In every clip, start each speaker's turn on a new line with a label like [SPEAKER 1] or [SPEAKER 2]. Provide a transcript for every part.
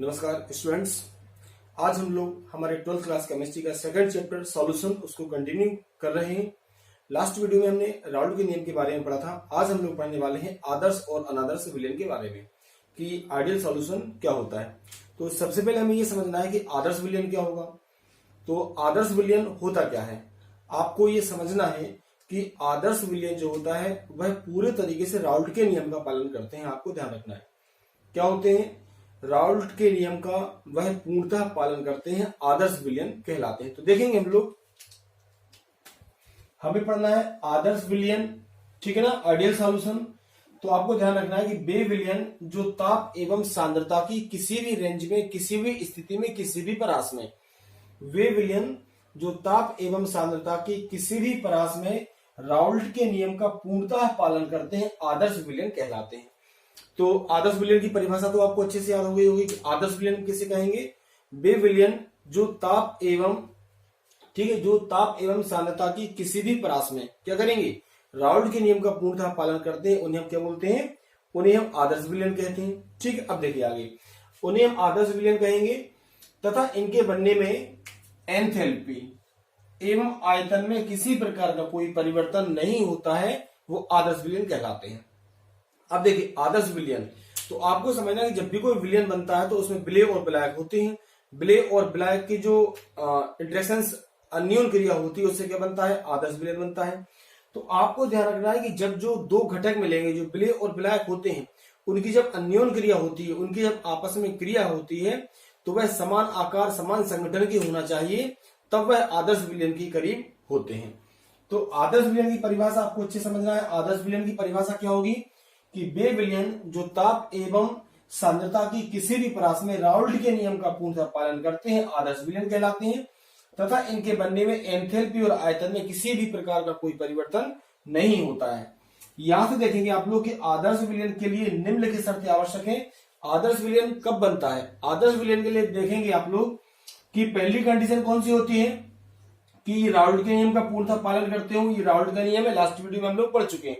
[SPEAKER 1] नमस्कार स्टूडेंट्स। आज हम लोग हमारे 12th क्लास केमिस्ट्री का सेकंड चैप्टर सॉल्यूशन उसको कंटिन्यू कर रहे हैं। लास्ट वीडियो में हमने राउल्ट के नियम के बारे में पढ़ा था। आज हम लोग पढ़ने वाले हैं आदर्श और अनादर्श विलयन के बारे में कि आइडियल सॉल्यूशन क्या होता है। तो सबसे पहले हमें ये समझना है कि आदर्श विलयन क्या होगा। तो आदर्श विलयन होता क्या है, आपको ये समझना है कि आदर्श विलयन जो होता है वह पूरे तरीके से राउल्ट के नियम का पालन करते हैं। आपको ध्यान रखना है क्या होते हैं, राउल्ट के नियम का वह पूर्णतः पालन करते हैं, आदर्श विलयन कहलाते हैं। तो देखेंगे हम लोग, हमें पढ़ना है आदर्श विलयन, ठीक है ना, आइडियल सॉल्यूशन। तो आपको ध्यान रखना है कि वे विलयन जो ताप एवं सांद्रता की किसी भी रेंज में, किसी भी स्थिति में, किसी भी परास में, वे विलयन जो ताप एवं सांद्रता की किसी भी परास में राउल्ट के नियम का पूर्णतः पालन करते हैं, आदर्श विलयन कहलाते हैं। तो आदर्श विलयन की परिभाषा तो आपको अच्छे से याद हो गई होगी कि आदर्श विलयन किसे कहेंगे, वे विलयन जो ताप एवं, ठीक है, जो ताप एवं सांद्रता की किसी भी परास में क्या करेंगे, राउल्ट के नियम का पूर्णतः पालन करते हैं, उन्हें हम क्या बोलते हैं, उन्हें हम आदर्श विलयन कहते हैं। ठीक है, अब देखिए आगे, उन्हें हम आदर्श विलयन कहेंगे तथा इनके बनने में एंथैल्पी एवं आयतन में किसी प्रकार का कोई परिवर्तन नहीं होता है, वो आदर्श विलयन कहलाते हैं। अब देखिए आदर्श विलयन, तो आपको समझना है कि जब भी कोई विलयन बनता है तो उसमें विलेय और विलायक होते हैं। विलेय और विलायक की जो इंटरेक्शंस अन्योन क्रिया होती है उससे क्या बनता है, आदर्श विलयन बनता है। तो आपको ध्यान रखना है कि जब जो दो घटक मिलेंगे, जो विलेय और विलायक होते हैं, उनकी जब अन्योन क्रिया होती है, उनकी जब आपस में क्रिया होती है, तो वह समान आकार समान संगठन की होना चाहिए, तब वह आदर्श विलयन के करीब होते हैं। तो आदर्श विलयन की परिभाषा आपको अच्छे समझना है। आदर्श विलयन की परिभाषा क्या होगी कि वे विलयन जो ताप एवं सांद्रता की किसी भी परास में राउल्ट के नियम का पूर्णतः पालन करते हैं, आदर्श विलयन कहलाते हैं तथा इनके बनने में एंथैल्पी और आयतन में किसी भी प्रकार का कोई परिवर्तन नहीं होता है। यहां से देखेंगे आप लोग कि आदर्श विलयन के लिए निम्नलिखित शर्तें आवश्यक है। आदर्श विलयन कब बनता है, आदर्श विलयन के लिए देखेंगे आप लोग कि पहली कंडीशन कौन सी होती है कि राउल्ट के नियम का पूर्णतः पालन करते हो। ये राउल्ट का नियम है, लास्ट वीडियो में हम लोग पढ़ चुके हैं,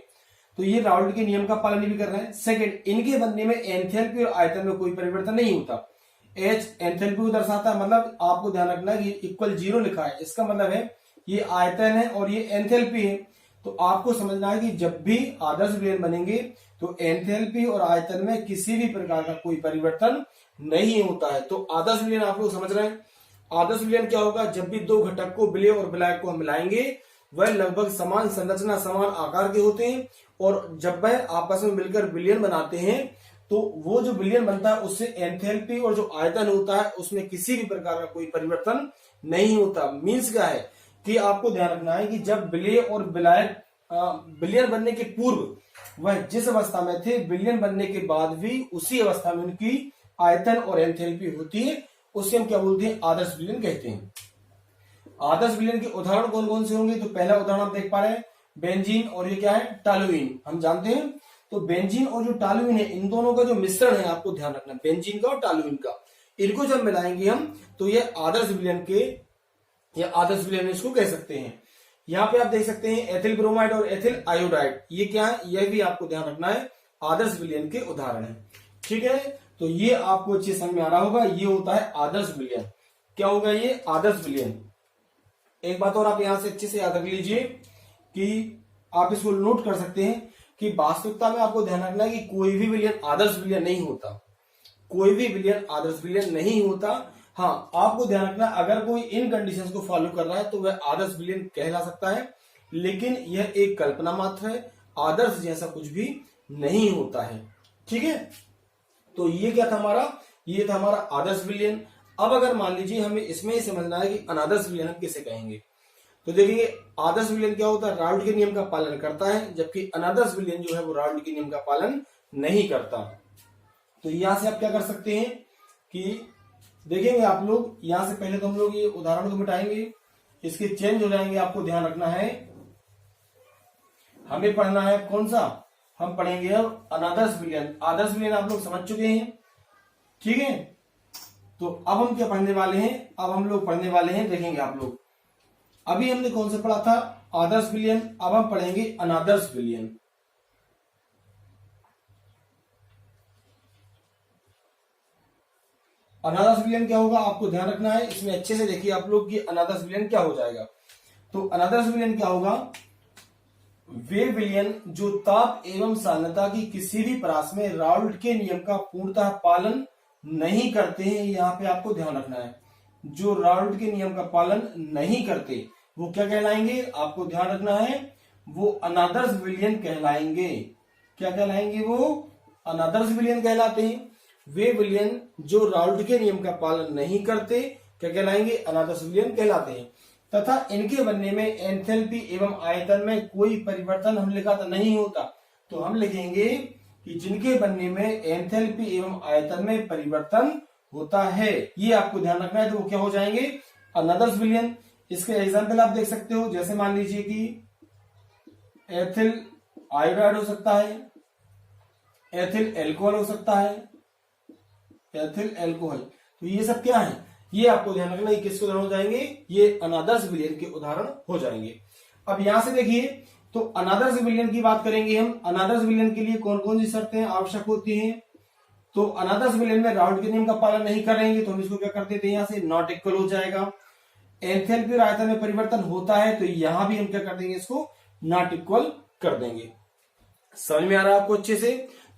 [SPEAKER 1] तो ये राउल्ट के नियम का पालन भी कर रहे हैं। सेकंड, इनके बनने में एंथैल्पी और आयतन में कोई परिवर्तन नहीं होता। एच एंथैल्पी को दर्शाता है, मतलब आपको ध्यान रखना है कि इक्वल 0 लिखा है, इसका मतलब है ये आयतन है और ये एंथैल्पी है। तो आपको समझना है कि जब भी आदर्श विलयन बनेंगे तो एंथैल्पी और आयतन में किसी भी प्रकार का कोई परिवर्तन नहीं होता है। तो आदर्श विलयन आप लोग समझ रहे हैं। आदर्श विलयन क्या होगा, जब भी दो घटक को विलेय और विलायक को हम मिलाएंगे वह लगभग समान संरचना समान आकार के होते हैं, और जब वह आपस में मिलकर विलयन बनाते हैं तो वो जो विलयन बनता है उससे एंथैल्पी और जो आयतन होता है उसमें किसी भी प्रकार का कोई परिवर्तन नहीं होता। मीन्स क्या है कि आपको ध्यान रखना है कि जब विलेय और विलायक विलयन बनने के पूर्व वह जिस अवस्था में थे, विलयन बनने के बाद भी उसी अवस्था में उनकी आयतन और एंथैल्पी होती है, उससे हम क्या बोलते हैं, आदर्श विलयन कहते हैं। आदर्श विलयन के उदाहरण कौन कौन से होंगे, तो पहला उदाहरण हम देख पा रहे हैं बेंजीन और ये क्या है, टॉलुइन, हम जानते हैं। तो बेंजीन और जो टॉलुइन है, इन दोनों का जो मिश्रण है, आपको ध्यान रखना, बेंजीन का और टॉलुइन का, इनको जब मिलाएंगे हम तो ये आदर्श विलयन के, या आदर्श विलयन इसको कह सकते हैं। यहाँ पे आप देख सकते हैं एथिल ब्रोमाइड और एथिल आयोडाइड, ये क्या है, यह भी आपको ध्यान रखना है, आदर्श विलयन के उदाहरण है। ठीक है, तो ये आपको अच्छे समझ में आ रहा होगा, ये होता है आदर्श विलयन। क्या होगा ये, आदर्श विलयन। एक बात और आप यहां से अच्छे से याद रख लीजिए कि आप इसको नोट कर सकते हैं कि वास्तविकता में आपको ध्यान रखना है कि कोई भी विलयन आदर्श विलयन नहीं होता, कोई भी विलयन आदर्श विलयन नहीं होता। हाँ, आपको ध्यान रखना अगर कोई इन कंडीशंस को फॉलो कर रहा है तो वह आदर्श विलयन कहला सकता है, लेकिन यह एक कल्पना मात्र है, आदर्श जैसा कुछ भी नहीं होता है। ठीक है, तो ये क्या था हमारा, ये था हमारा आदर्श विलयन। अब अगर मान लीजिए हमें इसमें ही समझना है कि अनादर्श विलयन हम किसे कहेंगे, तो देखिए आदर्श विलयन क्या होता है, राउल्ट के नियम का पालन करता है, जबकि अनादर्श विलयन जो है वो राउल्ट के नियम का पालन नहीं करता। तो यहां से आप क्या कर सकते हैं कि देखेंगे आप लोग, यहां से पहले तो हम लोग ये उदाहरण को मिटाएंगे, इसके चेंज हो जाएंगे। आपको ध्यान रखना है, हमें पढ़ना है कौन सा, हम पढ़ेंगे अब अनादर्श विलयन। आदर्श विलयन आप लोग समझ चुके हैं, ठीक है। तो अब हम क्या पढ़ने वाले हैं, अब हम लोग पढ़ने वाले हैं, देखेंगे आप लोग, अभी हमने कौन सा पढ़ा था, आदर्श विलयन, अब हम पढ़ेंगे अनादर्श विलयन। अनादर्श विलयन क्या होगा आपको ध्यान रखना है, इसमें अच्छे से देखिए आप लोग कि अनादर्श विलयन क्या हो जाएगा। तो अनादर्श विलयन क्या होगा, वे विलयन जो ताप एवं सांद्रता की किसी भी परास में राउल्ट के नियम का पूर्णतः पालन नहीं करते हैं। यहाँ पे आपको ध्यान रखना है, जो राउल्ट के नियम का पालन नहीं करते वो क्या कहलाएंगे, आपको ध्यान रखना है, वो अनादर्श विलयन कहलाएंगे। क्या कहलाएंगे, वो अनादर्श विलयन कहलाते हैं। वे विलयन जो राउल्ट के नियम का पालन नहीं करते क्या कहलाएंगे, अनादर्श विलयन कहलाते हैं। तथा इनके बनने में एंथैल्पी एवं आयतन में कोई परिवर्तन हम लिखा था नहीं होता, तो हम लिखेंगे कि जिनके बनने में एंथैल्पी एवं आयतन में परिवर्तन होता है, ये आपको ध्यान रखना है। तो वो क्या हो जाएंगे, अनादर्श विलयन। इसके एग्जाम्पल आप देख सकते हो, जैसे मान लीजिए कि एथिल आयोडाइड हो सकता है, एथिल एल्कोहल हो सकता है, एथिल एल्कोहल। तो ये सब क्या है, ये आपको ध्यान रखना, ये किसके उदाहरण हो जाएंगे, ये अनादर्श विलयन के उदाहरण हो जाएंगे। अब यहां से देखिए, तो अनादर्श विलयन की बात करेंगे हम। अनादर्श विलयन के लिए कौन कौन सी शर्तें आवश्यक होती हैं। तो अनादर्श विलयन में राउल्ट के नियम का पालन नहीं करेंगे तो हम इसको क्या कर देते हैं, यहां से नॉट इक्वल हो जाएगा। एंथैल्पी और आयतन में परिवर्तन होता है तो यहां भी हम क्या कर देंगे, इसको नॉट इक्वल कर देंगे। समझ में आ रहा है आपको अच्छे से।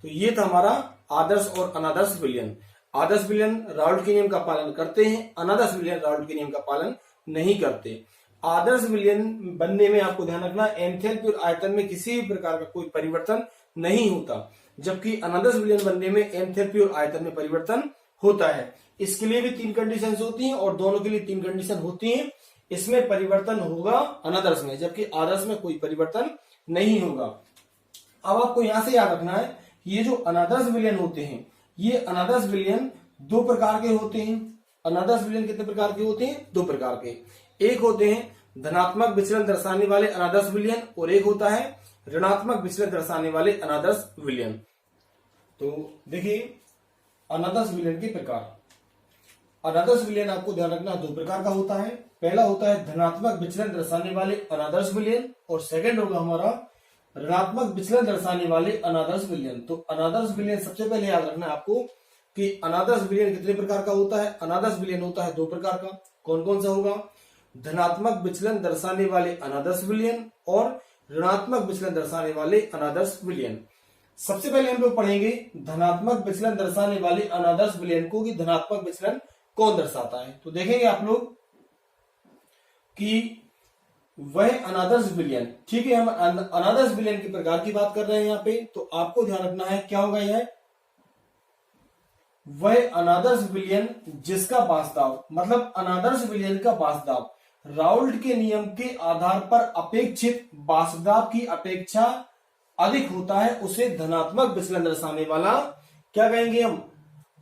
[SPEAKER 1] तो ये था हमारा आदर्श और अनादर्श विलयन। आदर्श विलयन राउल्ट के नियम का पालन करते हैं, अनादर्श विलयन राउल्ट के नियम का पालन नहीं करते। आदर्श विलयन बनने में आपको ध्यान रखना, एंथैल्पी और आयतन में किसी भी प्रकार का कोई परिवर्तन नहीं होता, जबकि अनादर्श विलयन बनने में एंथैल्पी और आयतन में परिवर्तन होता है। इसके लिए भी 3 कंडीशन होती हैं और दोनों के लिए 3 कंडीशन होती हैं। इसमें परिवर्तन होगा अनादर्श में, जबकि आदर्श में कोई परिवर्तन नहीं होगा। अब आपको यहां से याद रखना है, ये जो अनादर्श विलयन होते हैं, ये अनादर्श विलयन 2 प्रकार के होते हैं। अनादर्श विलयन कितने प्रकार के होते हैं, 2 प्रकार के। एक होते हैं धनात्मक विचलन दर्शाने वाले अनादर्श विलयन और एक होता है ऋणात्मक विचलन दर्शाने वाले अनादर्श विलयन। तो देखिए अनादर्श विलयन के प्रकार। अनादर्श विलयन आपको ध्यान रखना 2 प्रकार का होता है। पहला होता है धनात्मक विचलन दर्शाने वाले अनादर्श विलयन और सेकंड होगा हमारा ऋणात्मक विचलन दर्शाने वाले अनादर्श विलयन। तो अनादर्श विलयन सबसे पहले याद रखना है आपको कि अनादर्श विलयन कितने प्रकार का होता है। अनादर्श विलयन होता है 2 प्रकार का। कौन कौन सा होगा, धनात्मक विचलन दर्शाने वाले अनादर्श विलयन और ऋणात्मक विचलन दर्शाने वाले अनादर्श विलयन। सबसे पहले हम लोग पढ़ेंगे धनात्मक विचलन दर्शाने वाले अनादर्श विलयन को, कि धनात्मक विचलन कौन दर्शाता है। तो देखेंगे आप लोग कि वह अनादर्श विलयन, ठीक है, हम अनादर्श विलयन के प्रकार की बात कर रहे हैं यहाँ पे। तो आपको ध्यान रखना है क्या होगा, यह वह अनादर्श विलयन जिसका वास्तव, मतलब अनादर्श विलयन का वास्तव राउल्ट के नियम के आधार पर अपेक्षित वास्तव की अपेक्षा अधिक होता है, उसे धनात्मक विचलन दर्शाने वाला क्या कहेंगे हम,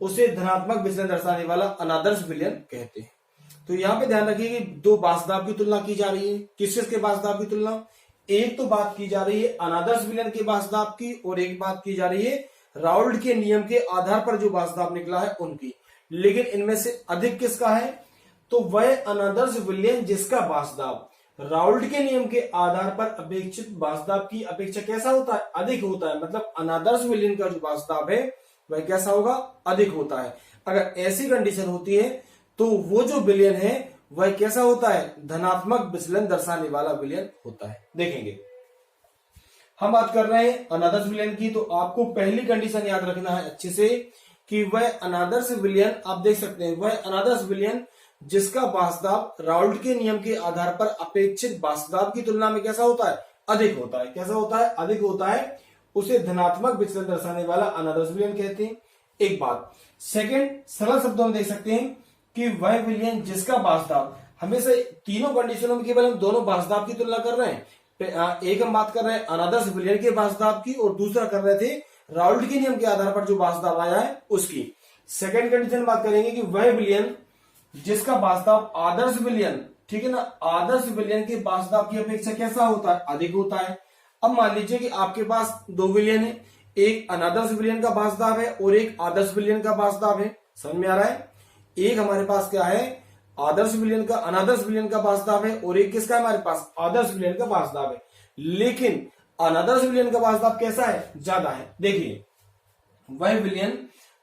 [SPEAKER 1] उसे धनात्मक विचलन दर्शाने वाला अनादर्श विलयन कहते हैं। तो यहाँ पे ध्यान रखिए कि 2 वास्तव की तुलना की जा रही है। किस के वास्तव की तुलना, एक तो बात की जा रही है अनादर्श विलयन के वास्तव की और एक बात की जा रही है राउल्ट के नियम के आधार पर जो वास्तव निकला है उनकी। लेकिन इनमें से अधिक किसका है, तो वह अनादर्श विलयन जिसका वास्तव राउल्ट के नियम के आधार पर अपेक्षित वास्तव की अपेक्षा कैसा होता है, अधिक होता है। मतलब अनादर्श विलयन का जो वास्तव है वह कैसा होगा, अधिक होता है। अगर ऐसी कंडीशन होती है तो वो जो विलयन है वह कैसा होता है, धनात्मक विचलन दर्शाने वाला विलयन होता है। देखेंगे हम बात कर रहे हैं अनादर्श विलयन की। तो आपको पहली कंडीशन याद रखना है अच्छे से कि वह अनादर्श विलयन, आप देख सकते हैं, वह अनादर्श विलयन जिसका वास्तव राउल्ट के नियम के आधार पर अपेक्षित वास्तव की तुलना में कैसा होता है, अधिक होता है। कैसा होता है, अधिक होता है, उसे धनात्मक विचलन दर्शाने वाला अनादर्श विलयन कहते हैं। एक बात। सेकंड, सरल शब्दों में देख सकते हैं कि वह विलयन जिसका वास्तव, हमेशा तीनों कंडीशनों में केवल हम दोनों वास्तव की तुलना कर रहे हैं। एक हम बात कर रहे हैं अनादर्श विलयन के वास्तव की और दूसरा कर रहे थे राउल्ट के नियम के आधार पर जो वास्तव आया है उसकी। सेकंड कंडीशन बात करेंगे कि वह विलयन जिसका वास्तव आदर्श विलयन, ठीक है ना, आदर्श विलयन के वास्तव की अपेक्षा कैसा होता है, अधिक होता है। अब मान लीजिए कि आपके पास 2 विलयन है, एक अनादर्श विलयन का वास्तव है और एक आदर्श विलयन का वास्तव है। समझ में आ रहा है, एक हमारे पास क्या है, आदर्श विलयन का, अनादर्श विलयन का वास्तव है और एक किसका हमारे पास, आदर्श विलयन का वास्तव है। लेकिन अनादर्श विलयन का वास्तव कैसा है, ज्यादा है। देखिए वह विलयन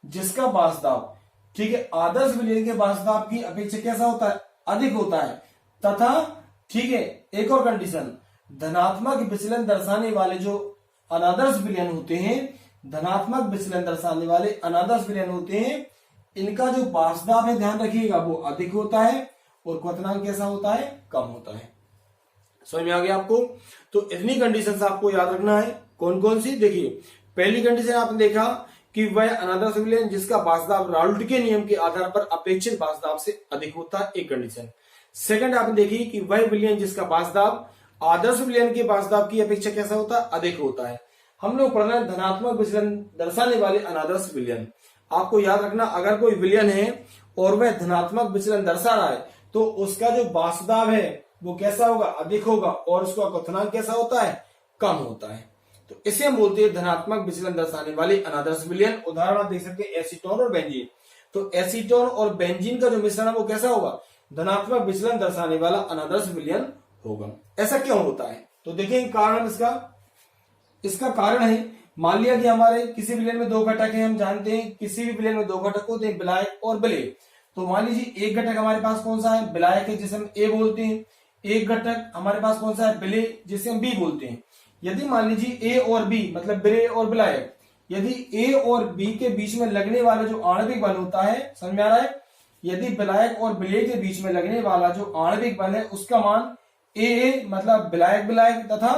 [SPEAKER 1] जिसका वास्तव ठीक है, आदर्श विलयन के बाष्पदाब की अपेक्षा कैसा होता है, अधिक होता है। तथा ठीक है, एक और कंडीशन, धनात्मक विचलन दर्शाने वाले जो अनादर्श विलयन होते हैं, धनात्मक विचलन दर्शाने वाले अनादर्श विलयन होते हैं, इनका जो बाष्पदाब है ध्यान रखिएगा वो अधिक होता है और क्वथनांक कैसा होता है, कम होता है। समझ में आ गया आपको? तो इतनी कंडीशंस आपको याद रखना है। कौन कौन सी? देखिए, पहली कंडीशन आपने देखा कि वह अनादर्श विलयन जिसका बाष्पदाब राउल्ट के नियम के आधार पर अपेक्षित बाष्पदाब से अधिक होता है, एक कंडीशन। सेकंड आपने देखी कि वह विलयन जिसका बाष्पदाब आदर्श विलयन के बाष्पदाब की अपेक्षा कैसा होता है, अधिक होता है। हम लोग पढ़ रहे हैं धनात्मक विचलन दर्शाने वाले अनादर्श विलयन। आपको याद रखना, अगर कोई विलयन है और वह धनात्मक विचलन दर्शा रहा है तो उसका जो बाष्पदाब है वो कैसा होगा, अधिक होगा, और उसका क्वथनांक कैसा होता है, कम होता है। तो इसे हम बोलते हैं धनात्मक विचलन दर्शाने वाले अनादर्श विलयन। उदाहरण आप देख सकते हैं एसीटोन और बेंजीन। तो एसीटोन और बेंजीन का जो मिश्रण है वो कैसा होगा, धनात्मक विचलन दर्शाने वाला अनादर्श विलयन होगा। ऐसा क्यों होता है? तो देखिए कारण इसका कारण है, मान लिया कि हमारे किसी विलयन में दो घटक हैं, हम जानते हैं किसी भी विलयन में दो घटक होते हैं, विलायक और विलेय। तो मान लीजिए एक घटक हमारे पास कौन सा है, विलायक है, जिसे हम ए बोलते हैं। एक घटक हमारे पास कौन सा है, विलेय, जिसे हम बी बोलते हैं। यदि मान लीजिए ए और बी मतलब विलेय और विलायक, यदि ए और बी के बीच में लगने वाला जो आणविक बल होता है, समझ में आ रहा है, यदि विलायक और विलेय के बीच में लगने वाला जो आणविक बल है उसका मान ए मतलब विलायक विलायक तथा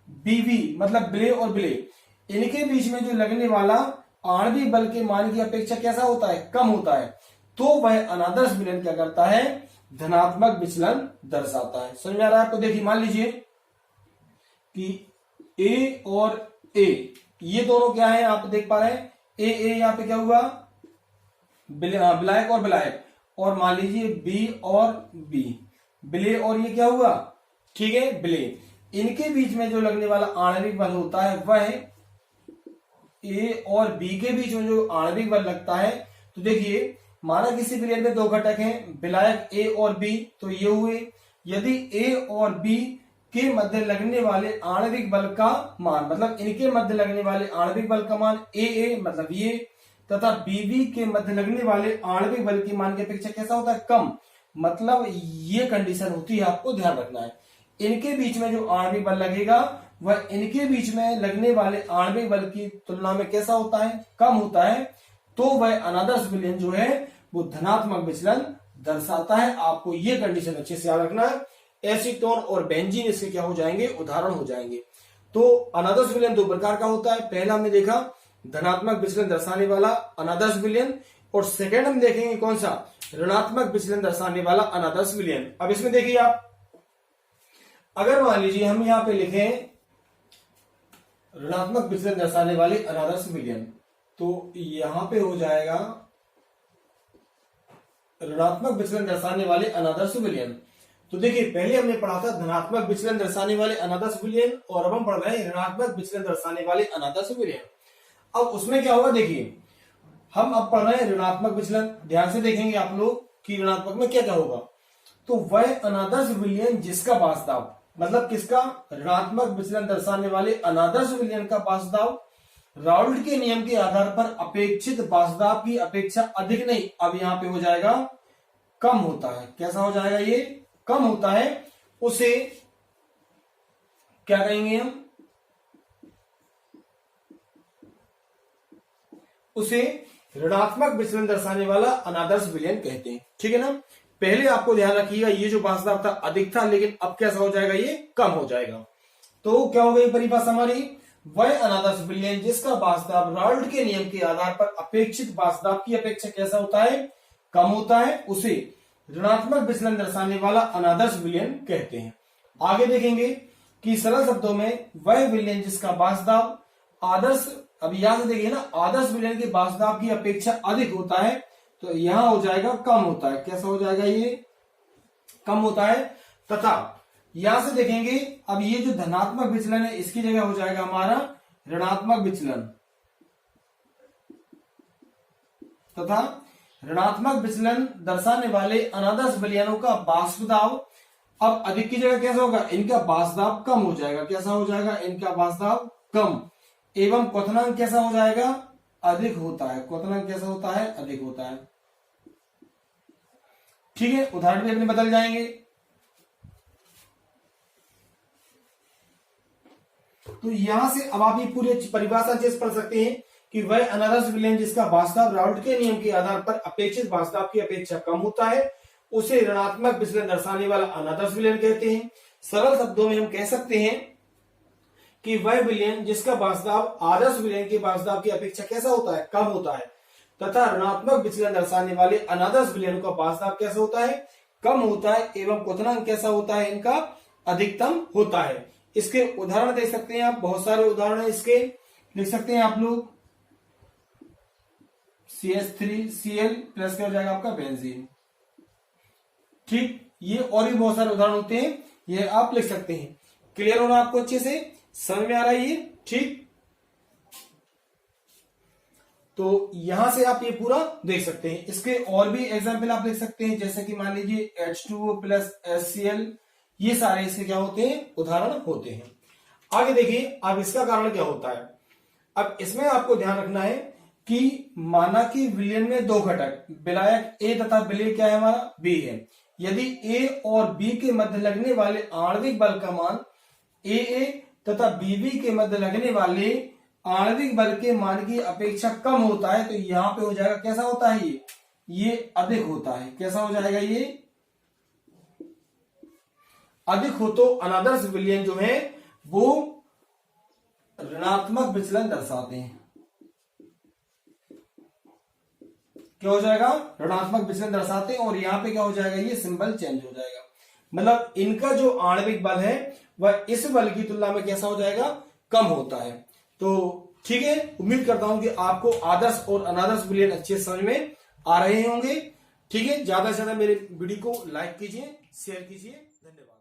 [SPEAKER 1] बीवी मतलब विलेय और विलेय, इनके बीच में जो लगने वाला आणविक बल के मान की अपेक्षा कैसा होता है, कम होता है, तो वह अनादर्श विलयन क्या करता है, धनात्मक विचलन दर्शाता है। समझ में आ रहा है आपको? देखिए मान लीजिए कि ए और ए ये दोनों क्या है, आप देख पा रहे हैं, ए यहाँ पे क्या हुआ, विलायक और विलायक, और मान लीजिए बी और बी विलेय, और ये क्या हुआ, ठीक है, विलेय। इनके बीच में जो लगने वाला आणविक बल होता है वह ए और बी के बीच में जो आणविक बल लगता है, तो देखिए माना किसी विलयन में दो घटक हैं, विलायक ए और बी, तो ये हुए। यदि ए और बी के मध्य लगने वाले आणविक बल का मान मतलब इनके मध्य लगने वाले आणविक बल का मान ए मतलब ये, तथा बीबी के मध्य लगने वाले आणविक बल के मान की अपेक्षा कैसा होता है, कम, मतलब ये कंडीशन होती है, आपको ध्यान रखना है। इनके बीच में जो आणविक बल लगेगा वह इनके बीच में लगने वाले आणविक बल की तुलना में कैसा होता है, कम होता है, तो वह अनादर्श विलयन जो है वो धनात्मक विचलन दर्शाता है। आपको ये कंडीशन अच्छे से याद रखना है। एसीटोन और बेंजीन इसके क्या हो जाएंगे, उदाहरण हो जाएंगे। तो अनादर्श विलयन दो प्रकार का होता है। पहला हमने देखा धनात्मक विचलन दर्शाने वाला अनादर्श विलयन, और सेकंड हम देखेंगे कौन सा, ऋणात्मक विचलन दर्शाने वाला अनादर्श विलयन। अब इसमें देखिए आप, अगर मान लीजिए हम यहां पे लिखें ऋणात्मक विचलन दर्शाने वाले अनादर्श विलयन, तो यहां पे हो जाएगा ऋणात्मक विचलन दर्शाने वाले अनादर्श विलयन। तो देखिए पहले हमने पढ़ा था धनात्मक विचलन दर्शाने वाले अनादर्श विलयन, और अब हम पढ़ रहे हैं ऋणात्मक विचलन दर्शाने वाले अनादर्श विलयन। अब उसमें क्या होगा, देखिए हम अब पढ़ रहे हैं ऋणात्मक विचलन। ध्यान से देखेंगे आप लोग कि ऋणात्मक में क्या क्या होगा। तो वह अनादर्श विलयन जिसका बाष्पदाब मतलब किसका, ऋणात्मक विचलन दर्शाने वाले अनादर्श विलयन का बाष्पदाब राउल्ट के नियम के आधार पर अपेक्षित बाष्पदाब की अपेक्षा अधिक नहीं, अब यहां पे हो जाएगा कम होता है। कैसा हो जाएगा, ये कम होता है, उसे क्या कहेंगे हम, उसे ऋणात्मक विचलन दर्शाने वाला अनादर्श विलयन कहते हैं। ठीक है ना। पहले आपको ध्यान रखिएगा ये जो बाष्पदाब था अधिक था, लेकिन अब कैसा हो जाएगा, ये कम हो जाएगा। तो क्या हो गई परिभाषा हमारी, वह अनादर्श विलयन जिसका बाष्पदाब राउल्ट के नियम के आधार पर अपेक्षित बाष्पदाब की अपेक्षा कैसा होता है, कम होता है, उसे ऋणात्मक विचलन दर्शाने वाला अनादर्श विलयन कहते हैं। आगे देखेंगे कि सरल शब्दों में वह विलयन जिसका बाष्पदाब आदर्श, अभी यहां से देखिए ना, आदर्श विलयन के बाष्पदाब की अपेक्षा अधिक होता है, तो यहां हो जाएगा कम होता है। कैसा हो जाएगा, ये कम होता है। तथा यहां से देखेंगे अब ये जो धनात्मक विचलन है इसकी जगह हो जाएगा हमारा ऋणात्मक विचलन, तथा ऋणात्मक विचलन दर्शाने वाले अनादर्श विलयनों का बाष्पदाब अब अधिक की जगह कैसा होगा, इनका बाष्पदाब कम हो जाएगा। कैसा हो जाएगा, इनका बाष्पदाब कम, एवं क्वथनांक कैसा हो जाएगा, अधिक होता है। क्वथनांक कैसा होता है, अधिक होता है। ठीक है, उदाहरण भी अपने बदल जाएंगे। तो यहां से अब आप ये पूरी परिभाषा चीज पढ़ सकते हैं कि वह अनादर्श विलयन जिसका वास्तव राउल्ट के नियम के आधार पर अपेक्षित वास्तव की अपेक्षा कम होता है, उसे ऋणात्मक विचलन दर्शाने वाला अनादर्श विलयन कहते हैं। सरल शब्दों में हम कह सकते हैं कि वह विलयन जिसका वास्तव आदर्श विलयन के वास्तव की अपेक्षा कैसा होता है, कम होता है, तथा ऋणात्मक विचलन दर्शाने वाले अनादर्श विलयन का वास्तव कैसा होता है, कम होता है, एवं क्वथनांक कैसा होता है, इनका अधिकतम होता है। इसके उदाहरण देख सकते हैं आप, बहुत सारे उदाहरण है इसके, लिख सकते हैं आप लोग। CH3Cl प्लस क्या हो जाएगा आपका बेंजीन। ठीक, ये और भी बहुत सारे उदाहरण होते हैं, ये आप लिख सकते हैं। क्लियर होना आपको अच्छे से समझ में आ रहा है ये? ठीक, तो यहां से आप ये पूरा देख सकते हैं। इसके और भी एग्जाम्पल आप लिख सकते हैं, जैसे कि मान लीजिए H2O प्लस HCl, ये सारे इसके क्या होते हैं, उदाहरण होते हैं। आगे देखिए अब इसका कारण क्या होता है। अब इसमें आपको ध्यान रखना है कि माना कि विलयन में दो घटक विलायक A तथा विलय क्या है हमारा B है। यदि A और B के मध्य लगने वाले आणविक बल का मान AA तथा BB के मध्य लगने वाले आणविक बल के मान की अपेक्षा कम होता है, तो यहां पे हो जाएगा कैसा होता है, ये अधिक होता है। कैसा हो जाएगा, ये अधिक हो तो अनादर्श विलयन जो है वो ऋणात्मक विचलन दर्शाते हैं। क्या हो जाएगा, ऋणात्मक विचलन दर्शाते हैं, और यहां पे क्या हो जाएगा, ये सिंबल चेंज हो जाएगा। मतलब इनका जो आणविक बल है वह इस बल की तुलना में कैसा हो जाएगा, कम होता है। तो ठीक है, उम्मीद करता हूं कि आपको आदर्श और अनादर्श विलयन अच्छे समझ में आ रहे होंगे। ठीक है, ज्यादा से ज्यादा मेरे वीडियो को लाइक कीजिए, शेयर कीजिए। धन्यवाद।